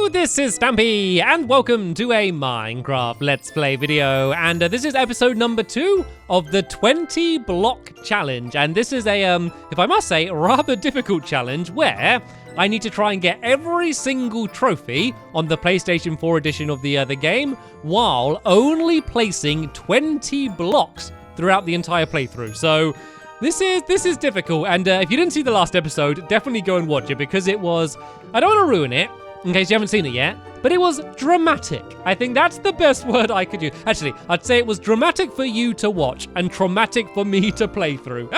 Hello, this is Stampy, and welcome to a Minecraft Let's Play video. And this is episode number 2 of the 20 block challenge. And this is a, if I must say, rather difficult challenge where I need to try and get every single trophy on the PlayStation 4 edition of the game while only placing 20 blocks throughout the entire playthrough. So this is difficult, and if you didn't see the last episode, definitely go and watch it because it was, I don't want to ruin it in case you haven't seen it yet, but it was dramatic. I think that's the best word I could use. Actually, I'd say it was dramatic for you to watch and traumatic for me to play through.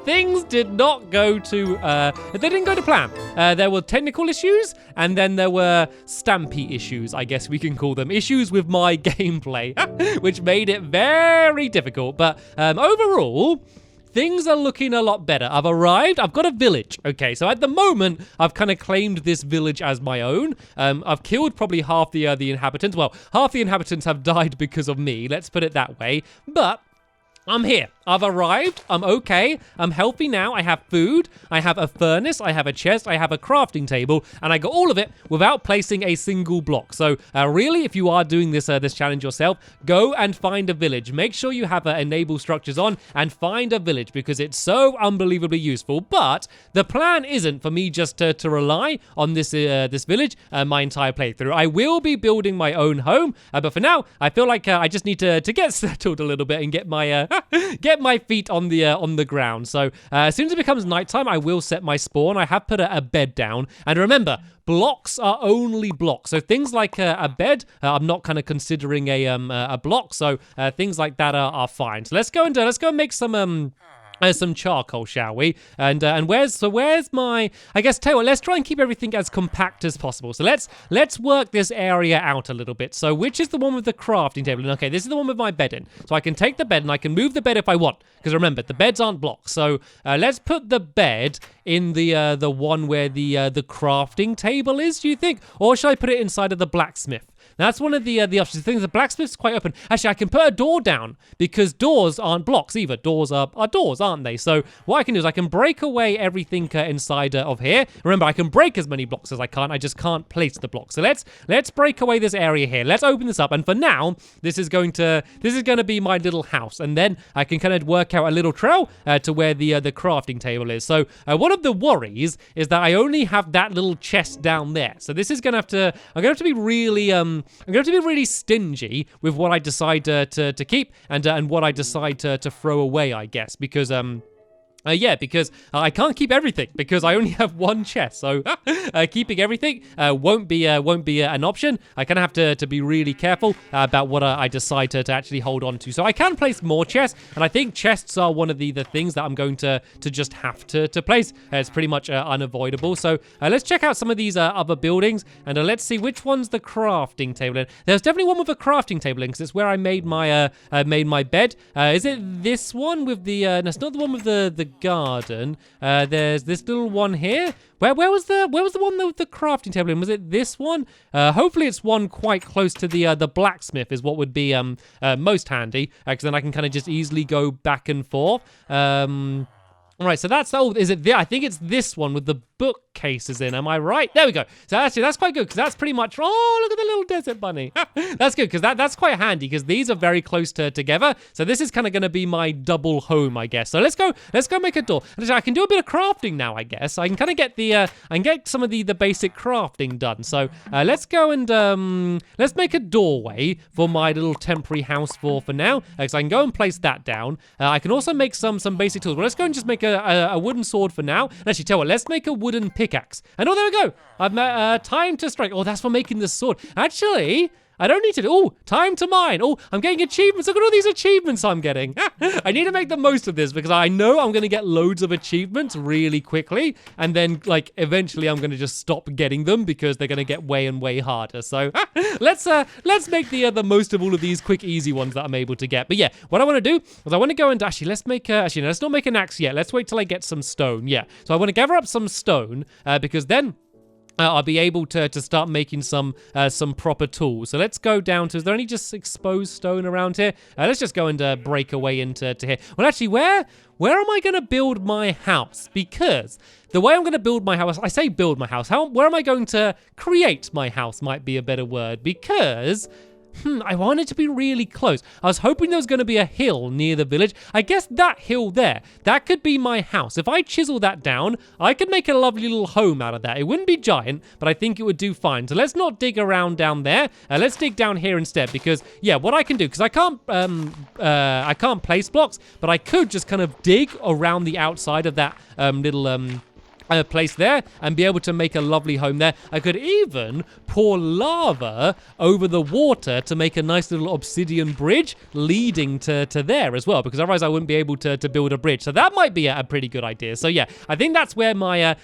Things did not go to, they didn't go to plan. There were technical issues, and then there were Stampy issues, I guess we can call them. Issues with my gameplay, which made it very difficult. But overall, things are looking a lot better. I've arrived. I've got a village. Okay, so at the moment, I've kind of claimed this village as my own. I've killed probably half the inhabitants. Well, half the inhabitants have died because of me. Let's put it that way. But I'm here. I've arrived. I'm okay. I'm healthy now. I have food. I have a furnace. I have a chest. I have a crafting table, and I got all of it without placing a single block. So really, if you are doing this this challenge yourself, go and find a village. Make sure you have enable structures on and find a village because it's so unbelievably useful. But the plan isn't for me just to rely on this this village my entire playthrough. I will be building my own home, but for now, I feel like I just need to get settled a little bit and get my get my feet on the ground. So as soon as it becomes nighttime, I will set my spawn. I have put a bed down, and remember, blocks are only blocks. So things like a bed, I'm not kind of considering a block. So things like that are fine. So let's go and make some charcoal, shall we? And where's my, I guess, tell you what, let's try and keep everything as compact as possible. So let's work this area out a little bit. So which is the one with the crafting table? And okay, this is the one with my bed in. So I can take the bed and I can move the bed if I want. Because remember, the beds aren't blocks. So let's put the bed in the one where the crafting table is, do you think? Or should I put it inside of the blacksmith? That's one of the options. The thing is, the blacksmith's quite open. Actually, I can put a door down because doors aren't blocks either. Doors are doors, aren't they? So what I can do is I can break away everything inside of here. Remember, I can break as many blocks as I can. I just can't place the blocks. So let's break away this area here. Let's open this up. And for now, this is going to be my little house. And then I can kind of work out a little trail to where the crafting table is. So one of the worries is that I only have that little chest down there. So this is gonna have to. I'm gonna have to be really I'm going to have to be really stingy with what I decide to keep and what I decide to throw away, I guess, because because I can't keep everything because I only have one chest. So keeping everything won't be an option. I kind of have to be really careful about what I decide to actually hold on to. So I can place more chests, and I think chests are one of the things that I'm going to just have to place. It's pretty much unavoidable. So let's check out some of these other buildings, and let's see which one's the crafting table in. There's definitely one with a crafting table in because it's where I made my bed. Is it this one with the? No, it's not the one with the garden. There's this little one here. Where was the one with the crafting table in? Was it this one? Hopefully it's one quite close to the blacksmith is what would be most handy, because then I can kind of just easily go back and forth. All right, so that's, is it there? I think it's this one with the bookcases in. Am I right? There we go. So actually, that's quite good because that's pretty much, oh, look at the little desert bunny. That's good because that's quite handy because these are very close together. So this is kind of going to be my double home, I guess. So let's go make a door. I can do a bit of crafting now, I guess. I can kind of get I can get some of the basic crafting done. So let's go and let's make a doorway for my little temporary house for now. So I can go and place that down. I can also make some basic tools. Well, let's go and just make a wooden sword for now. And actually, tell you what, let's make a wooden pickaxe. And oh, there we go. I've time to strike. Oh, that's for making the sword. Actually, I don't need to do. Oh, time to mine. Oh, I'm getting achievements. Look at all these achievements I'm getting. I need to make the most of this because I know I'm going to get loads of achievements really quickly. And then, like, eventually I'm going to just stop getting them because they're going to get way and way harder. So let's make the most of all of these quick, easy ones that I'm able to get. But yeah, what I want to do is I want to go and actually, let's not make an axe yet. Let's wait till I get some stone. Yeah. So I want to gather up some stone because then I'll be able to start making some proper tools. So let's go down to, is there any just exposed stone around here? Let's just go and break away into here. Well, actually, where am I going to build my house? Because the way I'm going to build my house, I say build my house, where am I going to create my house might be a better word, because I want it to be really close. I was hoping there was going to be a hill near the village. I guess that hill there, that could be my house. If I chisel that down, I could make a lovely little home out of that. It wouldn't be giant, but I think it would do fine. So let's not dig around down there. Let's dig down here instead, because yeah, what I can do, because I can't place blocks, but I could just kind of dig around the outside of that little place there and be able to make a lovely home there. I could even pour lava over the water to make a nice little obsidian bridge leading to there as well, because otherwise I wouldn't be able to build a bridge. So that might be a pretty good idea. So yeah, I think that's where my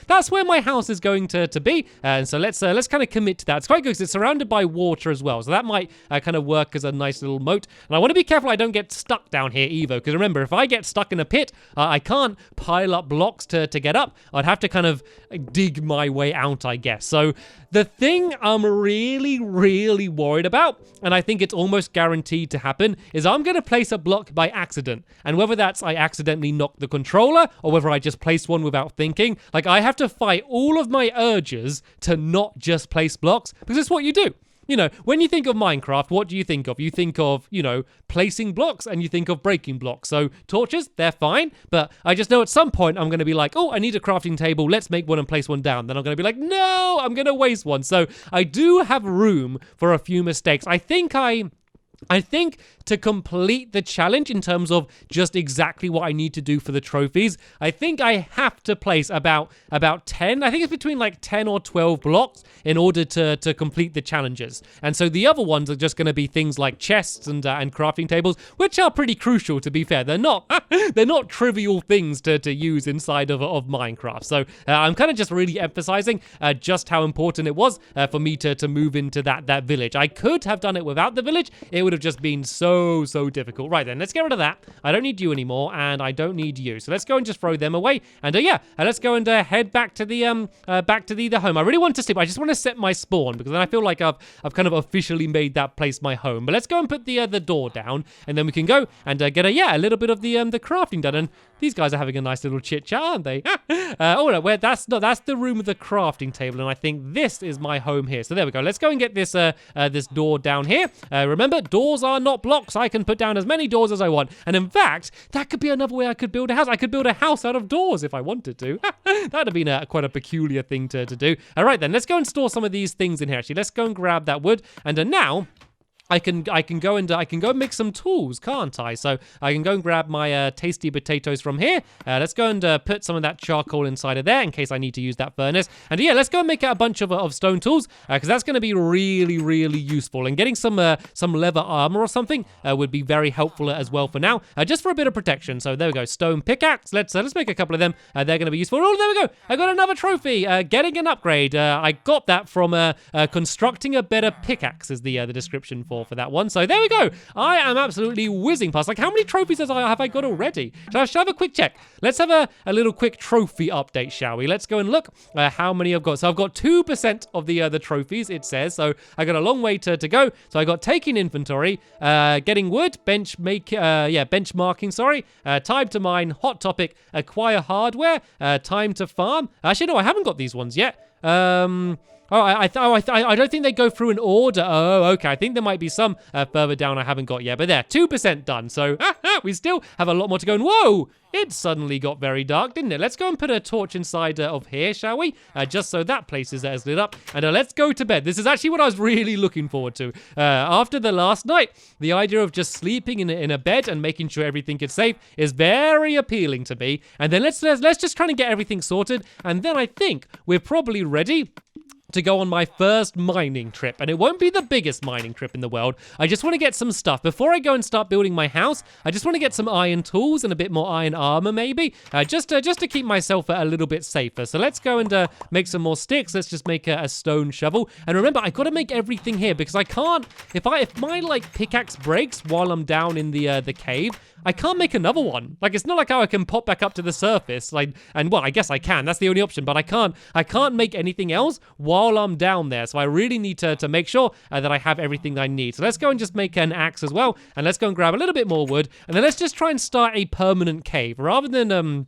house is going to be. And so let's kind of commit to that. It's quite good because it's surrounded by water as well, so that might kind of work as a nice little moat. And I want to be careful I don't get stuck down here either, because remember, if I get stuck in a pit, I can't pile up blocks to get up. I'd have to kind of dig my way out, I guess. So the thing I'm really, really worried about, and I think it's almost guaranteed to happen, is I'm going to place a block by accident. And whether that's I accidentally knock the controller, or whether I just place one without thinking, like I have to fight all of my urges to not just place blocks, because it's what you do. You know, when you think of Minecraft, what do you think of? You think of, you know, placing blocks, and you think of breaking blocks. So torches, they're fine, but I just know at some point I'm going to be like, oh, I need a crafting table. Let's make one and place one down. Then I'm going to be like, no, I'm going to waste one. So I do have room for a few mistakes. I think to complete the challenge in terms of just exactly what I need to do for the trophies, I think I have to place about 10. I think it's between like 10 or 12 blocks in order to complete the challenges. And so the other ones are just going to be things like chests and crafting tables, which are pretty crucial, to be fair. They're not trivial things to use inside of Minecraft. So I'm kind of just really emphasizing just how important it was for me to move into that village. I could have done it without the village. It would have just been so difficult. Right then, let's get rid of that. I don't need you anymore, and I don't need you. So let's go and just throw them away. And let's go and head back to the home. I really want to sleep. I just want to set my spawn, because then I feel like I've kind of officially made that place my home. But let's go and put the door down, and then we can go and get a little bit of the crafting done. And these guys are having a nice little chit chat, aren't they? Oh no, that's the room with the crafting table, and I think this is my home here. So there we go. Let's go and get this this door down here. Remember, doors are not blocks. I can put down as many doors as I want. And in fact, that could be another way I could build a house. I could build a house out of doors if I wanted to. That would have been quite a peculiar thing to do. All right then, let's go and store some of these things in here. Actually, let's go and grab that wood. And now I can go and make some tools, can't I? So I can go and grab my tasty potatoes from here. Let's go and put some of that charcoal inside of there in case I need to use that furnace. And yeah, let's go and make a bunch of stone tools, because that's going to be really, really useful. And getting some leather armor or something would be very helpful as well for now, just for a bit of protection. So there we go, stone pickaxe. Let's make a couple of them. They're going to be useful. Oh, there we go. I got another trophy. Getting an upgrade. I got that from constructing a better pickaxe is the description for that one. So there we go. I am absolutely whizzing past. Like, how many trophies have I got already? Shall I have a quick check? Let's have a little quick trophy update, shall we? Let's go and look how many I've got. So I've got 2% of the trophies, it says. So I got a long way to go. So I got taking inventory, getting wood, benchmarking, sorry, time to mine, hot topic, acquire hardware, time to farm. Actually, no, I haven't got these ones yet. I don't think they go through an order. Oh, okay. I think there might be some further down I haven't got yet. But there, 2% done. So we still have a lot more to go. And whoa, it suddenly got very dark, didn't it? Let's go and put a torch inside of here, shall we? Just so that place is lit up. And let's go to bed. This is actually what I was really looking forward to. After the last night, the idea of just sleeping in a bed and making sure everything is safe is very appealing to me. And then let's just try and get everything sorted. And then I think we're probably ready to go on my first mining trip, and it won't be the biggest mining trip in the world. I just want to get some stuff. Before I go and start building my house, I just want to get some iron tools and a bit more iron armor maybe, just to keep myself a little bit safer. So let's go and make some more sticks. Let's just make a stone shovel. And remember, I got to make everything here because I can't, if my like pickaxe breaks while I'm down in the cave, I can't make another one. Like, it's not like how I can pop back up to the surface. Like, and well, I guess I can. That's the only option. But I can't make anything else while I'm down there. So I really need to make sure that I have everything I need. So let's go and just make an axe as well. And let's go and grab a little bit more wood. And then let's just try and start a permanent cave. Rather than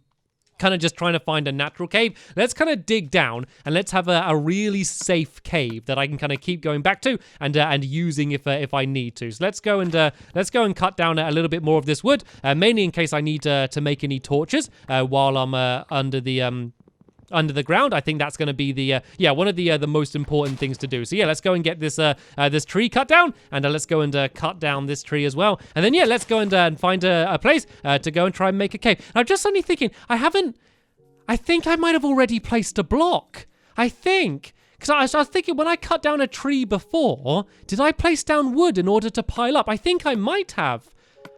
kind of just trying to find a natural cave, let's kind of dig down and let's have a really safe cave that I can kind of keep going back to and using if I need to. So let's go and cut down a little bit more of this wood, mainly in case I need to make any torches while I'm under the ground. I think that's going to be the one of the most important things to do. So yeah, let's go and get this this tree cut down, and let's go and cut down this tree as well. And then yeah, let's go and find a place to go and try and make a cave. And I'm just suddenly thinking, I think I might have already placed a block. I think. Because I was thinking, when I cut down a tree before, did I place down wood in order to pile up? I think I might have.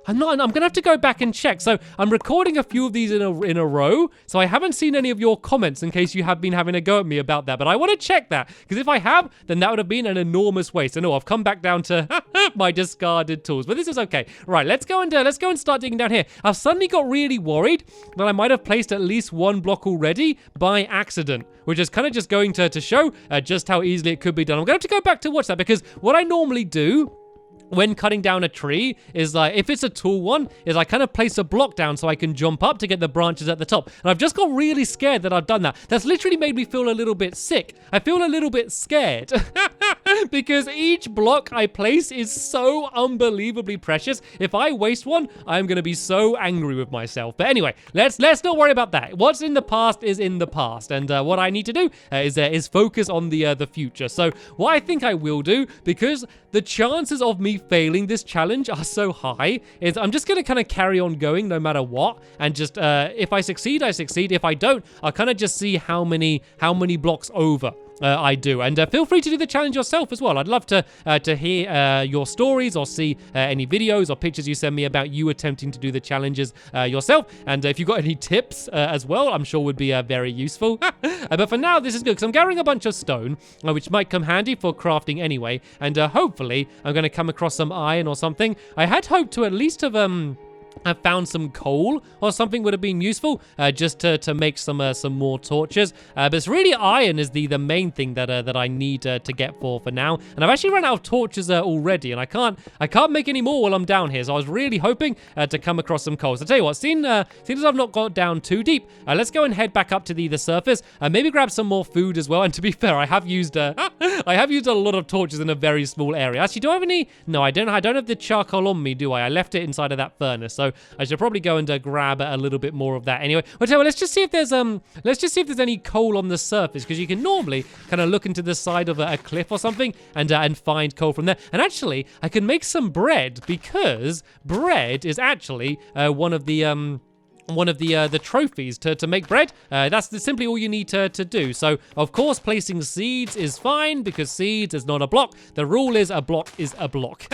I'm going to have to go back and check. So I'm recording a few of these in a row. So I haven't seen any of your comments in case you have been having a go at me about that. But I want to check that. Because if I have, then that would have been an enormous waste. I know I've come back down to my discarded tools. But this is okay. Right, let's go and start digging down here. I've suddenly got really worried that I might have placed at least one block already by accident. Which is kind of just going to show just how easily it could be done. I'm going to have to go back to watch that. Because what I normally do when cutting down a tree is like, if it's a tall one, is I kind of place a block down so I can jump up to get the branches at the top. And I've just got really scared that I've done that. That's literally made me feel a little bit sick. I feel a little bit scared because each block I place is so unbelievably precious. If I waste one, I'm going to be so angry with myself. But anyway, let's not worry about that. What's in the past is in the past. And what I need to do is focus on the future. So what I think I will do, because the chances of me failing this challenge are so high, is I'm just going to kind of carry on going no matter what, and just if I succeed, I succeed. If I don't, I'll kind of just see how many blocks over I do. And feel free to do the challenge yourself as well. I'd love to hear your stories or see any videos or pictures you send me about you attempting to do the challenges yourself. And if you've got any tips as well, I'm sure would be very useful. But for now, this is good because I'm gathering a bunch of stone, which might come handy for crafting anyway. And hopefully, I'm going to come across some iron or something. I had hoped to at least have I found some coal or something would have been useful just to make some more torches. But it's really iron is the main thing that I need to get for now. And I've actually run out of torches already, and I can't make any more while I'm down here. So I was really hoping to come across some coal. So I tell you what, seeing as I've not got down too deep, let's go and head back up to the surface. Maybe grab some more food as well. And to be fair, I have used a lot of torches in a very small area. Actually, do I have any? No, I don't have the charcoal on me, do I? I left it inside of that furnace. So I should probably go and grab a little bit more of that. Anyway, well, tell you what, let's just see if there's any coal on the surface, because you can normally kind of look into the side of a cliff or something and find coal from there. And actually, I can make some bread, because bread is actually one of the trophies to make bread. That's simply all you need to do. So, of course, placing seeds is fine because seeds is not a block. The rule is a block is a block.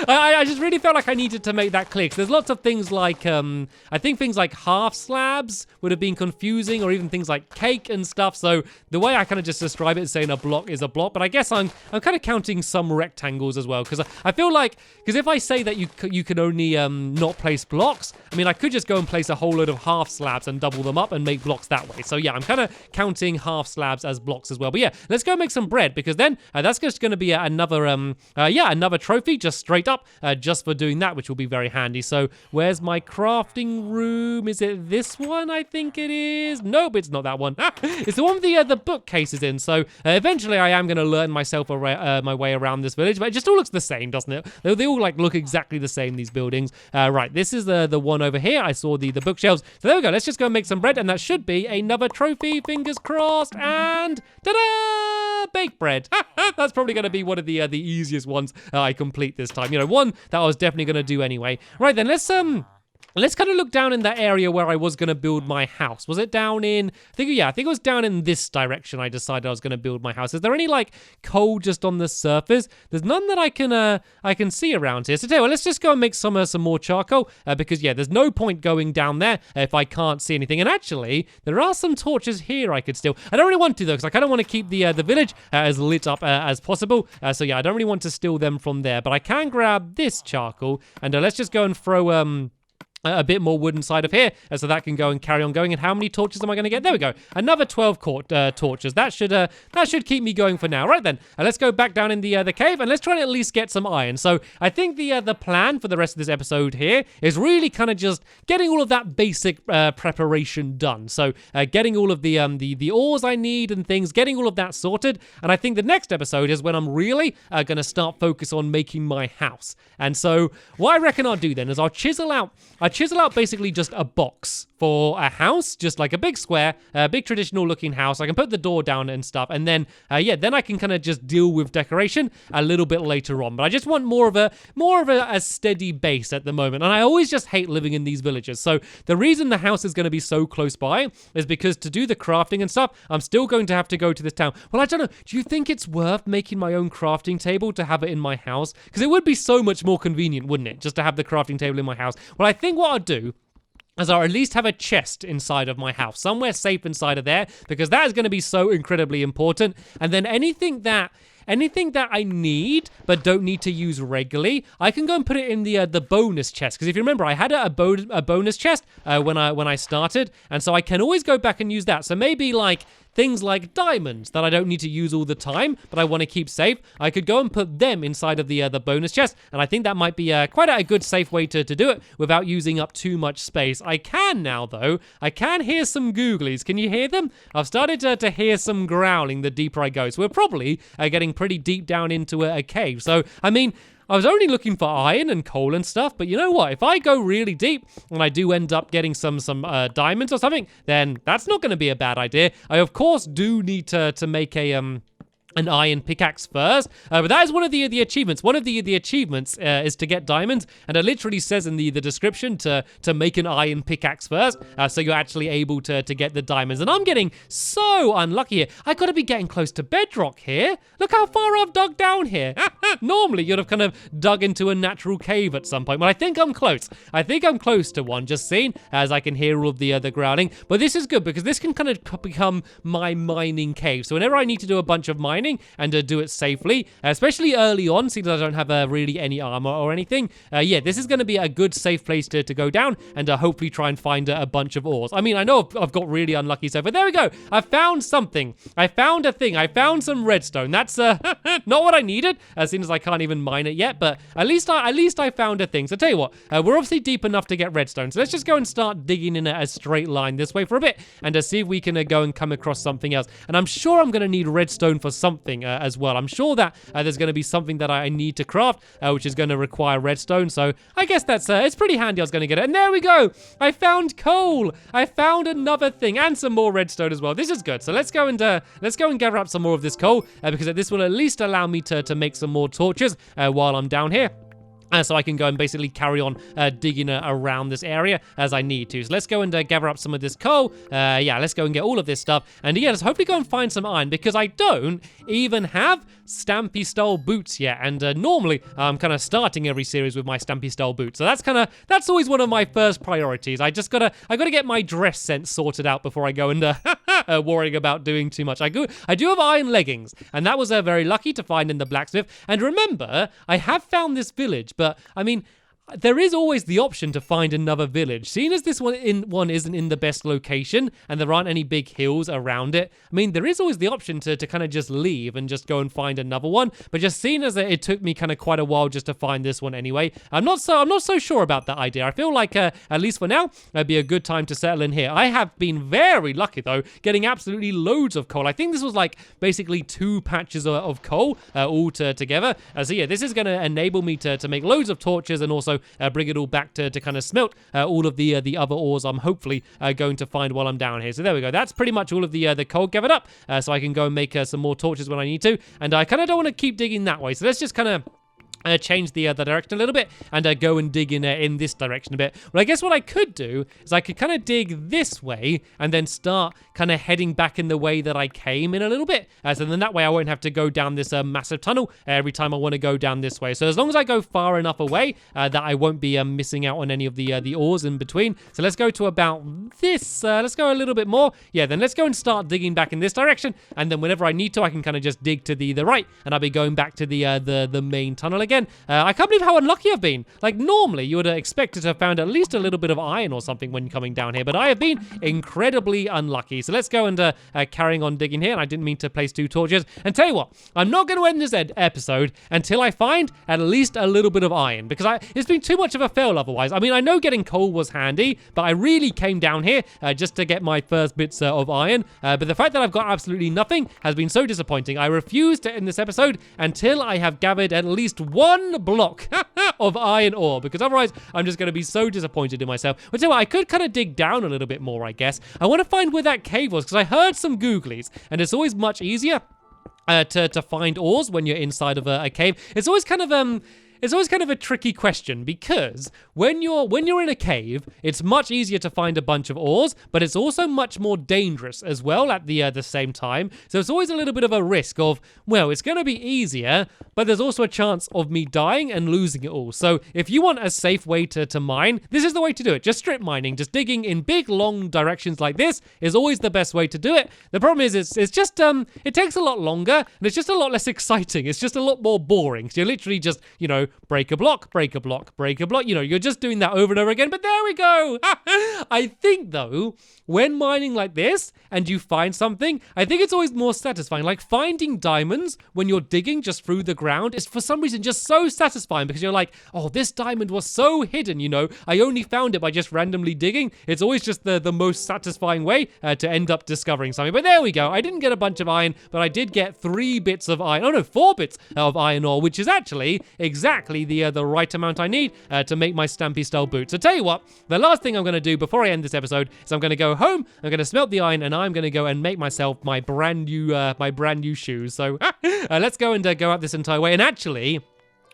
I just really felt like I needed to make that clear, because there's lots of things like, I think things like half slabs would have been confusing, or even things like cake and stuff. So the way I kind of just describe it is saying a block is a block, but I guess I'm kind of counting some rectangles as well, because I feel like, because if I say that you can only not place blocks, I mean, I could just go and place a whole load of half slabs and double them up and make blocks that way. So yeah, I'm kind of counting half slabs as blocks as well. But yeah, let's go make some bread, because then that's just going to be another trophy just straight up just for doing that, which will be very handy. So where's my crafting room? Is it this one? I think it is. Nope, it's not that one. It's the one with the bookcases in. So eventually I am going to learn myself my way around this village, but it just all looks the same, doesn't it? They all like look exactly the same, these buildings. Right, this is the one over here. I saw the bookshelves. So there we go. Let's just go and make some bread, and that should be another trophy. Fingers crossed. And ta-da! Baked bread. That's probably going to be one of the easiest ones I complete this time. You know, one that I was definitely going to do anyway. Right then, let's kind of look down in that area where I was going to build my house. Was it down in, I think it was down in this direction I decided I was going to build my house. Is there any like coal just on the surface? There's none that I can see around here. So tell you what, let's just go and make some more charcoal, because yeah, there's no point going down there if I can't see anything. And actually, there are some torches here I could steal. I don't really want to though, because I kind of want to keep the village as lit up as possible. So yeah, I don't really want to steal them from there, but I can grab this charcoal, and let's just go and throw a bit more wood inside of here, so that can go and carry on going. And how many torches am I going to get? There we go. Another 12 torches. That should keep me going for now. Right then, let's go back down in the cave and let's try and at least get some iron. So I think the plan for the rest of this episode here is really kind of just getting all of that basic preparation done. So getting all of the ores I need and things, getting all of that sorted. And I think the next episode is when I'm really going to start focus on making my house. And so what I reckon I'll do then is I'll chisel out basically just a box for a house, just like a big square, a big traditional looking house. I can put the door down and stuff, and then then I can kind of just deal with decoration a little bit later on. But I just want more of a steady base at the moment, and I always just hate living in these villages. So the reason the house is going to be so close by is because to do the crafting and stuff, I'm still going to have to go to this town. Well, I don't know. Do you think it's worth making my own crafting table to have it in my house? Because it would be so much more convenient, wouldn't it, just to have the crafting table in my house? Well, I think what I'll do is I'll at least have a chest inside of my house, somewhere safe inside of there, because that is going to be so incredibly important. And then anything that I need but don't need to use regularly, I can go and put it in the bonus chest. Because if you remember, I had a bonus chest when I started, and so I can always go back and use that. So maybe like things like diamonds that I don't need to use all the time, but I want to keep safe, I could go and put them inside of the bonus chest, and I think that might be quite a good safe way to do it without using up too much space. I can now, though. I can hear some googlies. Can you hear them? I've started to hear some growling the deeper I go, so we're probably getting pretty deep down into a cave. So, I mean, I was only looking for iron and coal and stuff, but you know what? If I go really deep and I do end up getting some diamonds or something, then that's not going to be a bad idea. I, of course, do need to make an iron pickaxe first, but that is one of the achievements. One of the achievements is to get diamonds, and it literally says in the description to make an iron pickaxe first, so you're actually able to get the diamonds. And I'm getting so unlucky here. I gotta be getting close to bedrock here. Look how far I've dug down here. Normally you'd have kind of dug into a natural cave at some point, but I think I'm close. I think I'm close to one, just seeing as I can hear all of the growling. But this is good because this can kind of become my mining cave. So whenever I need to do a bunch of mining and do it safely, especially early on, since I don't have really any armor or anything. This is going to be a good safe place to go down and hopefully try and find a bunch of ores. I mean, I know I've got really unlucky so far. There we go. I found something. I found a thing. I found some redstone. That's not what I needed, as soon as I can't even mine it yet, but at least I found a thing. So tell you what, we're obviously deep enough to get redstone, so let's just go and start digging in a straight line this way for a bit and see if we can go and come across something else. And I'm sure I'm going to need redstone for something as well. I'm sure that there's going to be something that I need to craft, which is going to require redstone. So I guess that's it's pretty handy. I was going to get it. And there we go. I found coal. I found another thing and some more redstone as well. This is good. So let's go and gather up some more of this coal because this will at least allow me to make some more torches while I'm down here. So I can go and basically carry on digging around this area as I need to. So let's go and gather up some of this coal. Let's go and get all of this stuff. And let's hopefully go and find some iron because I don't even have Stampy style boots yet. And normally I'm kind of starting every series with my Stampy style boots. So that's always one of my first priorities. I gotta get my dress sense sorted out before I go and worrying about doing too much. I do have iron leggings, and that was very lucky to find in the blacksmith. And remember, I have found this village. But, I mean, there is always the option to find another village. Seeing as this one isn't in the best location and there aren't any big hills around it, I mean, there is always the option to kind of just leave and just go and find another one. But just seeing as it took me kind of quite a while just to find this one anyway, I'm not so sure about that idea. I feel like at least for now, it'd be a good time to settle in here. I have been very lucky though, getting absolutely loads of coal. I think this was like basically 2 patches of coal all together. This is going to enable me to make loads of torches and also bring it all back to kind of smelt all of the other ores I'm hopefully going to find while I'm down here. So there we go. That's pretty much all of the coal gathered up, so I can go and make some more torches when I need to. And I kind of don't want to keep digging that way. So let's just kind of change the direction a little bit and go and dig in this direction a bit. Well, I guess what I could do is I could kind of dig this way and then start kind of heading back in the way that I came in a little bit. So then that way I won't have to go down this massive tunnel every time I want to go down this way. So as long as I go far enough away that I won't be missing out on any of the ores in between. So let's go to about this. Let's go a little bit more. Yeah, then let's go and start digging back in this direction. And then whenever I need to, I can kind of just dig to the right and I'll be going back to the main tunnel again. again. I can't believe how unlucky I've been. Like, normally you would have expected to have found at least a little bit of iron or something when coming down here, but I have been incredibly unlucky. So let's go and carrying on digging here. And I didn't mean to place 2 torches. And tell you what, I'm not going to end this episode until I find at least a little bit of iron, because it's been too much of a fail otherwise. I mean, I know getting coal was handy, but I really came down here just to get my first bits of iron. But the fact that I've got absolutely nothing has been so disappointing. I refuse to end this episode until I have gathered at least 1 block of iron ore, because otherwise I'm just going to be so disappointed in myself. But tell you what, I could kind of dig down a little bit more, I guess. I want to find where that cave was, because I heard some googlies, and it's always much easier to find ores when you're inside of a cave. It's always kind of a tricky question, because when you're in a cave, it's much easier to find a bunch of ores, but it's also much more dangerous as well at the same time. So it's always a little bit of a risk of, well, it's going to be easier, but there's also a chance of me dying and losing it all. So if you want a safe way to mine, this is the way to do it. Just strip mining, just digging in big, long directions like this is always the best way to do it. The problem is it's just, it takes a lot longer, and it's just a lot less exciting. It's just a lot more boring. So you're literally just, break a block, break a block, break a block. You're just doing that over and over again, but there we go. I think, though, when mining like this and you find something, I think it's always more satisfying. Like finding diamonds when you're digging just through the ground is for some reason just so satisfying, because you're like, oh, this diamond was so hidden, I only found it by just randomly digging. It's always just the most satisfying way to end up discovering something. But there we go. I didn't get a bunch of iron, but I did get 3 bits of iron. Oh no, 4 bits of iron ore, which is actually exactly the right amount I need to make my Stampy style boots. So tell you what, the last thing I'm going to do before I end this episode is I'm going to go home, I'm going to smelt the iron, and I'm going to go and make myself my brand new shoes. So let's go and go out this entire way. And actually,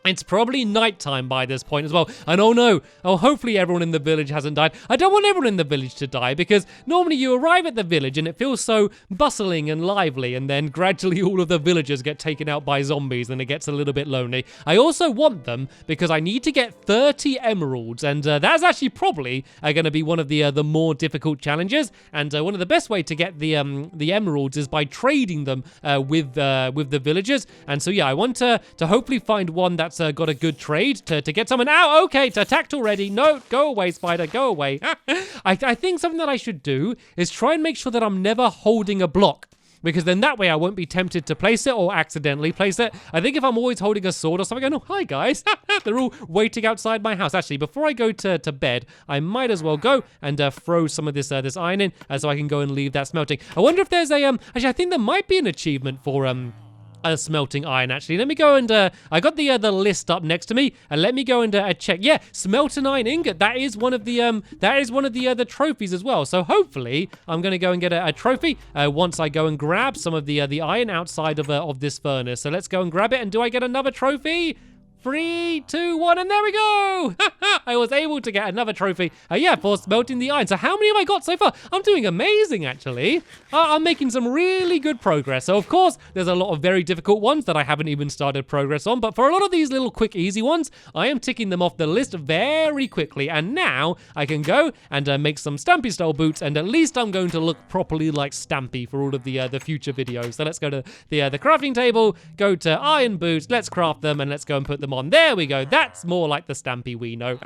it's probably nighttime by this point as well. And oh no, hopefully everyone in the village hasn't died. I don't want everyone in the village to die, because normally you arrive at the village and it feels so bustling and lively, and then gradually all of the villagers get taken out by zombies and it gets a little bit lonely. I also want them because I need to get 30 emeralds, and that's actually probably going to be one of the more difficult challenges. And one of the best way to get the emeralds is by trading them with the villagers. And so yeah, I want to hopefully find one that's got a good trade to get someone out. Okay, it's attacked already. No, go away, spider, go away. I think something that I should do is try and make sure that I'm never holding a block, because then that way I won't be tempted to place it or accidentally place it. I think if I'm always holding a sword or something, oh, hi guys. They're all waiting outside my house. Actually, before I go to bed, I might as well go and throw some of this iron in so I can go and leave that smelting. I wonder if there's actually, I think there might be an achievement for smelting iron. Actually, let me go and I got the list up next to me, and let me go and check. Yeah, smelt an iron ingot. That is one of the trophies as well. So hopefully I'm gonna go and get a trophy once I go and grab some of the iron outside of this furnace. So let's go and grab it. And do I get another trophy? 3, 2, 1, and there we go! I was able to get another trophy, for smelting the iron. So how many have I got so far? I'm doing amazing, actually. I'm making some really good progress. So, of course, there's a lot of very difficult ones that I haven't even started progress on. But for a lot of these little quick, easy ones, I am ticking them off the list very quickly. And now I can go and make some Stampy-style boots, and at least I'm going to look properly like Stampy for all of the future videos. So let's go to the crafting table, go to iron boots, let's craft them, and let's go and put them on. There we go. That's more like the Stampy we know.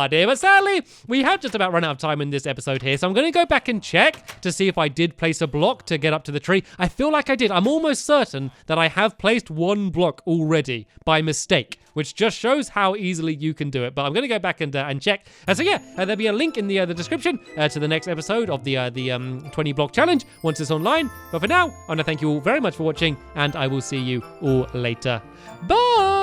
Dear. But sadly, we have just about run out of time in this episode here. So I'm going to go back and check to see if I did place a block to get up to the tree. I feel like I did. I'm almost certain that I have placed 1 block already by mistake, which just shows how easily you can do it. But I'm going to go back and check. So yeah, there'll be a link in the description to the next episode of the 20 block challenge once it's online. But for now, I want to thank you all very much for watching, and I will see you all later. Bye!